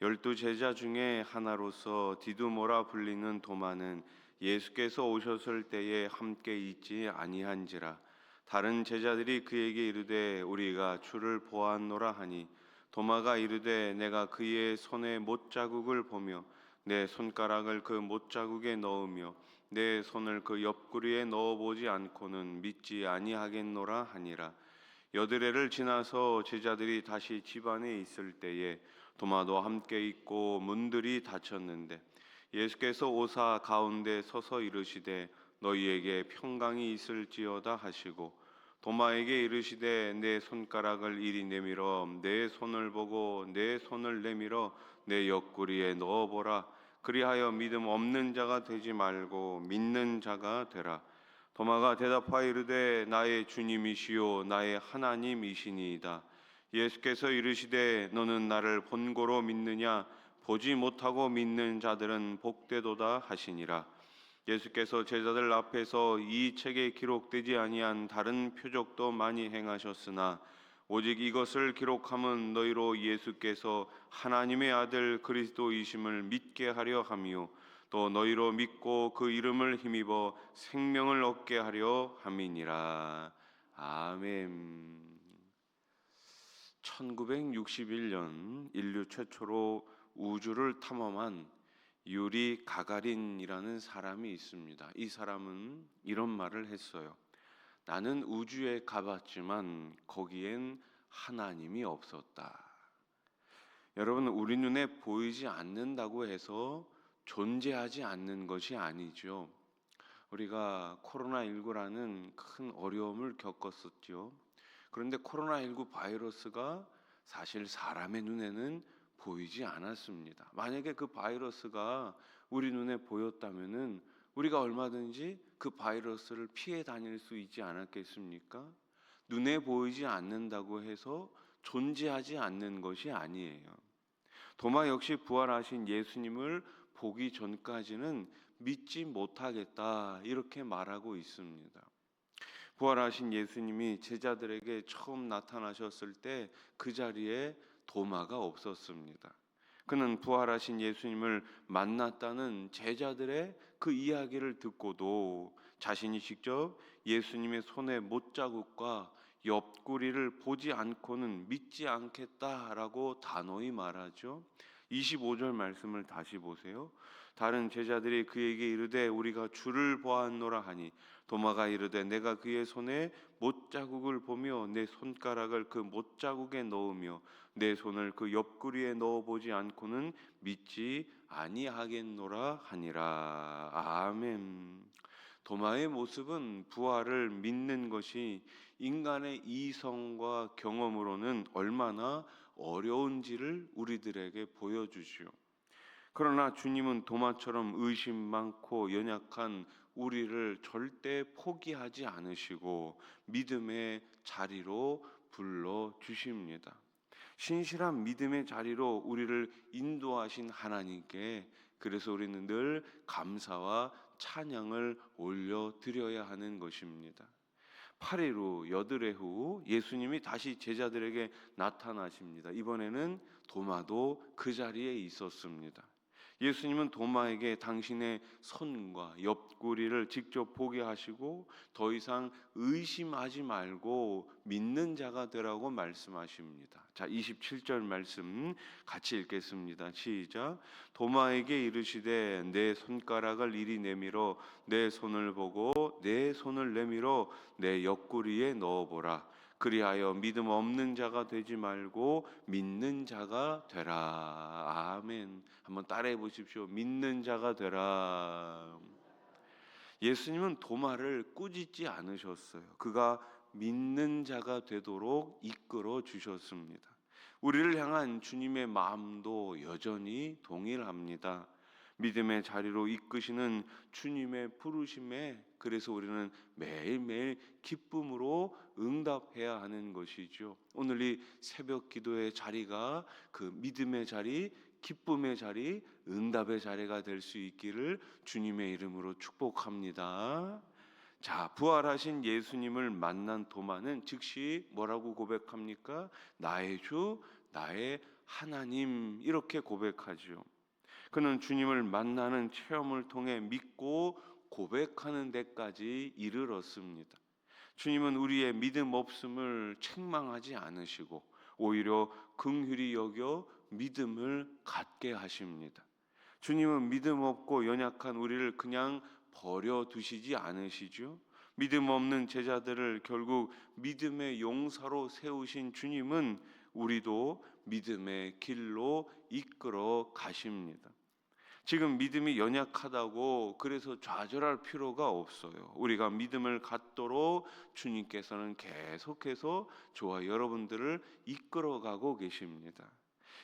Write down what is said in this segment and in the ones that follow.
열두 제자 중에 하나로서 디두모라 불리는 도마는 예수께서 오셨을 때에 함께 있지 아니한지라. 다른 제자들이 그에게 이르되 우리가 주를 보았노라 하니, 도마가 이르되 내가 그의 손에 못자국을 보며 내 손가락을 그 못자국에 넣으며 내 손을 그 옆구리에 넣어보지 않고는 믿지 아니하겠노라 하니라. 여드레를 지나서 제자들이 다시 집 안에 있을 때에 도마도 함께 있고 문들이 닫혔는데, 예수께서 오사 가운데 서서 이르시되 너희에게 평강이 있을지어다 하시고, 도마에게 이르시되 내 손가락을 이리 내밀어 내 손을 보고 내 손을 내밀어 내 옆구리에 넣어보라. 그리하여 믿음 없는 자가 되지 말고 믿는 자가 되라. 도마가 대답하여 이르되 나의 주님이시요 나의 하나님이시니이다. 예수께서 이르시되 너는 나를 본고로 믿느냐? 보지 못하고 믿는 자들은 복되도다 하시니라. 예수께서 제자들 앞에서 이 책에 기록되지 아니한 다른 표적도 많이 행하셨으나 오직 이것을 기록함은 너희로 예수께서 하나님의 아들 그리스도이심을 믿게 하려 함이요 또 너희로 믿고 그 이름을 힘입어 생명을 얻게 하려 함이니라. 아멘. 1961년 인류 최초로 우주를 탐험한 유리 가가린이라는 사람이 있습니다. 이 사람은 이런 말을 했어요. 나는 우주에 가봤지만 거기엔 하나님이 없었다. 여러분, 우리 눈에 보이지 않는다고 해서 존재하지 않는 것이 아니죠. 우리가 코로나19라는 큰 어려움을 겪었었죠. 그런데 코로나19 바이러스가 사실 사람의 눈에는 보이지 않았습니다. 만약에 그 바이러스가 우리 눈에 보였다면은 우리가 얼마든지 그 바이러스를 피해 다닐 수 있지 않았겠습니까? 눈에 보이지 않는다고 해서 존재하지 않는 것이 아니에요. 도마 역시 부활하신 예수님을 보기 전까지는 믿지 못하겠다 이렇게 말하고 있습니다. 부활하신 예수님이 제자들에게 처음 나타나셨을 때 그 자리에 도마가 없었습니다. 그는 부활하신 예수님을 만났다는 제자들의 그 이야기를 듣고도 자신이 직접 예수님의 손에 못자국과 옆구리를 보지 않고는 믿지 않겠다라고 단호히 말하죠. 25절 말씀을 다시 보세요. 다른 제자들이 그에게 이르되 우리가 주를 보았노라 하니, 도마가 이르되 내가 그의 손에 못자국을 보며 내 손가락을 그 못자국에 넣으며 내 손을 그 옆구리에 넣어보지 않고는 믿지 아니하겠노라 하니라. 아멘. 도마의 모습은 부활을 믿는 것이 인간의 이성과 경험으로는 얼마나 어려운지를 우리들에게 보여주시오. 그러나 주님은 도마처럼 의심 많고 연약한 우리를 절대 포기하지 않으시고 믿음의 자리로 불러주십니다. 신실한 믿음의 자리로 우리를 인도하신 하나님께 그래서 우리는 늘 감사와 찬양을 올려드려야 하는 것입니다. 8일 후 여드레 후 예수님이 다시 제자들에게 나타나십니다. 이번에는 도마도 그 자리에 있었습니다. 예수님은 도마에게 당신의 손과 옆구리를 직접 보게 하시고 더 이상 의심하지 말고 믿는 자가 되라고 말씀하십니다. 자, 27절 말씀 같이 읽겠습니다. 시작. 도마에게 이르시되 내 손가락을 이리 내밀어 내 손을 보고 내 손을 내밀어 내 옆구리에 넣어보라. 그리하여 믿음 없는 자가 되지 말고 믿는 자가 되라. 아멘. 한번 따라해 보십시오. 믿는 자가 되라. 예수님은 도마를 꾸짖지 않으셨어요. 그가 믿는 자가 되도록 이끌어 주셨습니다. 우리를 향한 주님의 마음도 여전히 동일합니다. 믿음의 자리로 이끄시는 주님의 부르심에 그래서 우리는 매일매일 기쁨으로 응답해야 하는 것이죠. 오늘 이 새벽 기도의 자리가 그 믿음의 자리, 기쁨의 자리, 응답의 자리가 될 수 있기를 주님의 이름으로 축복합니다. 자, 부활하신 예수님을 만난 도마는 즉시 뭐라고 고백합니까? 나의 주, 나의 하나님 이렇게 고백하죠. 그는 주님을 만나는 체험을 통해 믿고 고백하는 데까지 이르렀습니다. 주님은 우리의 믿음 없음을 책망하지 않으시고 오히려 긍휼히 여겨 믿음을 갖게 하십니다. 주님은 믿음 없고 연약한 우리를 그냥 버려두시지 않으시죠. 믿음 없는 제자들을 결국 믿음의 용사로 세우신 주님은 우리도 믿음의 길로 이끌어 가십니다. 지금 믿음이 연약하다고 그래서 좌절할 필요가 없어요. 우리가 믿음을 갖도록 주님께서는 계속해서 저와 여러분들을 이끌어가고 계십니다.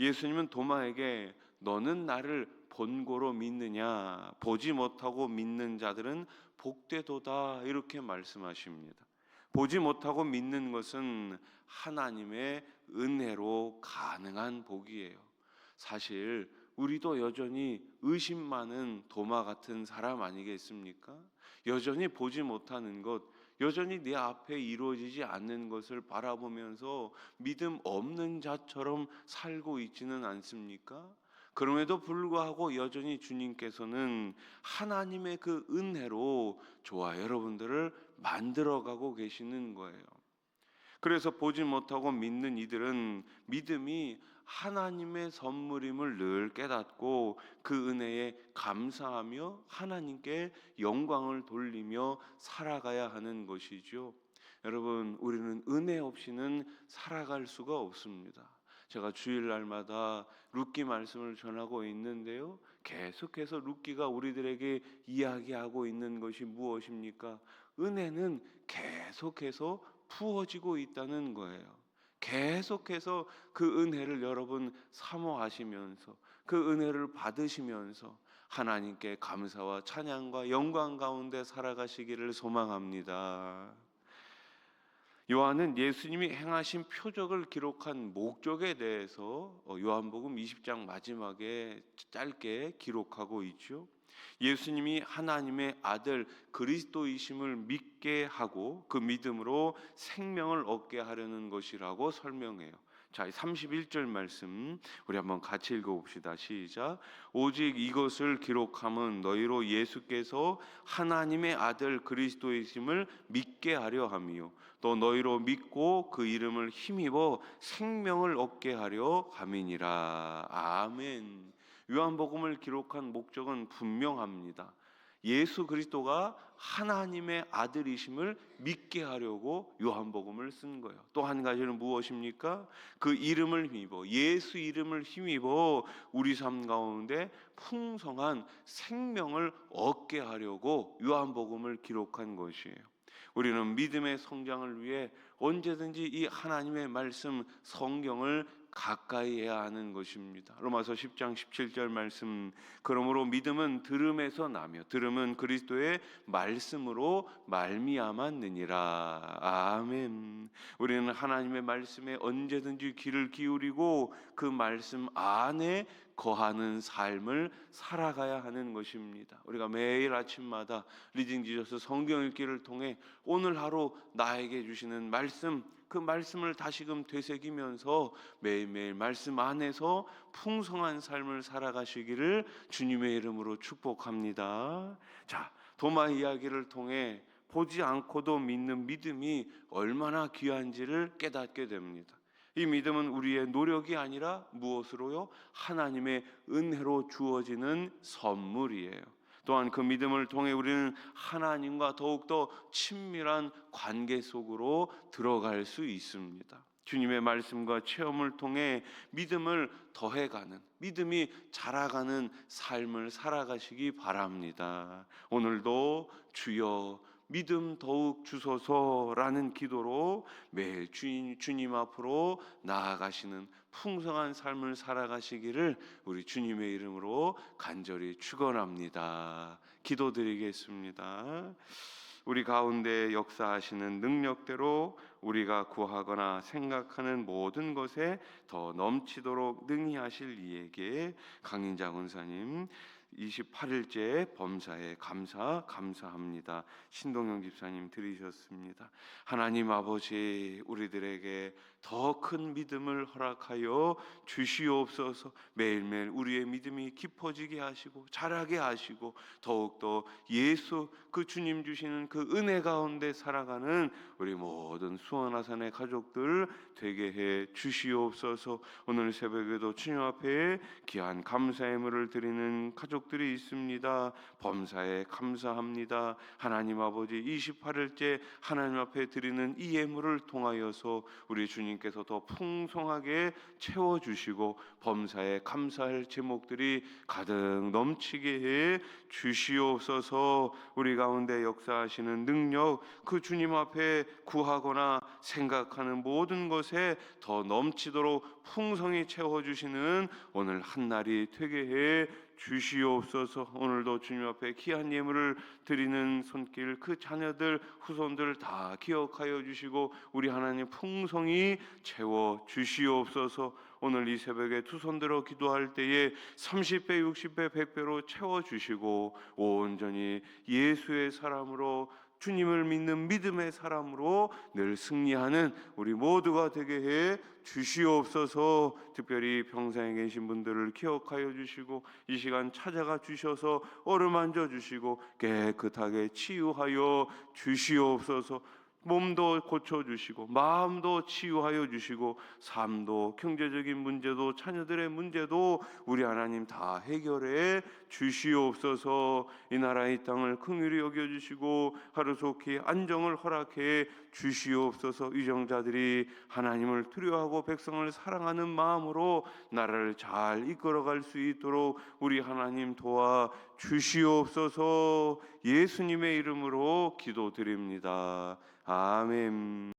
예수님은 도마에게 너는 나를 본고로 믿느냐, 보지 못하고 믿는 자들은 복되도다 이렇게 말씀하십니다. 보지 못하고 믿는 것은 하나님의 은혜로 가능한 복이에요. 사실 우리도 여전히 의심 많은 도마 같은 사람 아니겠습니까? 여전히 보지 못하는 것, 여전히 내 앞에 이루어지지 않는 것을 바라보면서 믿음 없는 자처럼 살고 있지는 않습니까? 그럼에도 불구하고 여전히 주님께서는 하나님의 그 은혜로 저와 여러분들을 만들어가고 계시는 거예요. 그래서 보지 못하고 믿는 이들은 믿음이 하나님의 선물임을 늘 깨닫고 그 은혜에 감사하며 하나님께 영광을 돌리며 살아가야 하는 것이죠. 여러분, 우리는 은혜 없이는 살아갈 수가 없습니다. 제가 주일날마다 룻기 말씀을 전하고 있는데요, 계속해서 룻기가 우리들에게 이야기하고 있는 것이 무엇입니까? 은혜는 계속해서 부어지고 있다는 거예요. 계속해서 그 은혜를 여러분 사모하시면서 그 은혜를 받으시면서 하나님께 감사와 찬양과 영광 가운데 살아가시기를 소망합니다. 요한은 예수님이 행하신 표적을 기록한 목적에 대해서 요한복음 20장 마지막에 짧게 기록하고 있죠. 예수님이 하나님의 아들 그리스도이심을 믿게 하고 그 믿음으로 생명을 얻게 하려는 것이라고 설명해요. 자, 31절 말씀 우리 한번 같이 읽어봅시다. 시작. 오직 이것을 기록함은 너희로 예수께서 하나님의 아들 그리스도이심을 믿게 하려 함이요 또 너희로 믿고 그 이름을 힘입어 생명을 얻게 하려 함이니라. 아멘. 요한복음을 기록한 목적은 분명합니다. 예수 그리스도가 하나님의 아들이심을 믿게 하려고 요한복음을 쓴 거예요. 또 한 가지는 무엇입니까? 그 이름을 힘입어, 예수 이름을 힘입어 우리 삶 가운데 풍성한 생명을 얻게 하려고 요한복음을 기록한 것이에요. 우리는 믿음의 성장을 위해 언제든지 이 하나님의 말씀 성경을 가까이 해야 하는 것입니다. 로마서 10장 17절 말씀, 그러므로 믿음은 들음에서 나며 들음은 그리스도의 말씀으로 말미암았느니라. 아멘. 우리는 하나님의 말씀에 언제든지 귀를 기울이고 그 말씀 안에 거하는 삶을 살아가야 하는 것입니다. 우리가 매일 아침마다 리딩 지저스 성경 읽기를 통해 오늘 하루 나에게 주시는 말씀, 그 말씀을 다시금 되새기면서 매일매일 말씀 안에서 풍성한 삶을 살아가시기를 주님의 이름으로 축복합니다. 자, 도마 이야기를 통해 보지 않고도 믿는 믿음이 얼마나 귀한지를 깨닫게 됩니다. 이 믿음은 우리의 노력이 아니라 무엇으로요? 하나님의 은혜로 주어지는 선물이에요. 또한 그 믿음을 통해 우리는 하나님과 더욱더 친밀한 관계 속으로 들어갈 수 있습니다. 주님의 말씀과 체험을 통해 믿음을 더해가는, 믿음이 자라가는 삶을 살아가시기 바랍니다. 오늘도 주여 믿음 더욱 주소서라는 기도로 매일 주님 앞으로 나아가시는 풍성한 삶을 살아가시기를 우리 주님의 이름으로 간절히 축원합니다. 기도드리겠습니다. 우리 가운데 역사하시는 능력대로 우리가 구하거나 생각하는 모든 것에 더 넘치도록 능히 하실 이에게 강인자 권사님 28일째 범사에 감사합니다. 신동영 집사님 들으셨습니다. 하나님 아버지, 우리들에게 더 큰 믿음을 허락하여 주시옵소서. 매일매일 우리의 믿음이 깊어지게 하시고 자라게 하시고 더욱더 예수 그 주님 주시는 그 은혜 가운데 살아가는 우리 모든 수원아산의 가족들 되게 해 주시옵소서. 오늘 새벽에도 주님 앞에 귀한 감사의 예물을 드리는 가족들이 있습니다. 범사에 감사합니다. 하나님 아버지 28일째 하나님 앞에 드리는 이 예물을 통하여서 우리 주님께서 더 풍성하게 채워주시고 범사에 감사할 제목들이 가득 넘치게 해 주시옵소서. 우리 가운데 역사하시는 능력 그 주님 앞에 구하거나 생각하는 모든 것에 더 넘치도록 풍성히 채워주시는 오늘 한날이 되게 해 주시옵소서. 오늘도 주님 앞에 귀한 예물을 드리는 손길 그 자녀들 후손들 다 기억하여 주시고 우리 하나님 풍성히 채워 주시옵소서. 오늘 이 새벽에 두 손 들어 기도할 때에 30배 60배 100배로 채워 주시고 온전히 예수의 사람으로 주님을 믿는 믿음의 사람으로 늘 승리하는 우리 모두가 되게 해 주시옵소서. 특별히 병상에 계신 분들을 기억하여 주시고 이 시간 찾아가 주셔서 어루만져 주시고 깨끗하게 치유하여 주시옵소서. 몸도 고쳐주시고 마음도 치유하여 주시고 삶도 경제적인 문제도 자녀들의 문제도 우리 하나님 다 해결해 주시옵소서. 이 나라 이 땅을 긍휼히 여겨주시고 하루속히 안정을 허락해 주시옵소서. 위정자들이 하나님을 두려워하고 백성을 사랑하는 마음으로 나라를 잘 이끌어갈 수 있도록 우리 하나님 도와 주시옵소서. 예수님의 이름으로 기도드립니다. 아멘.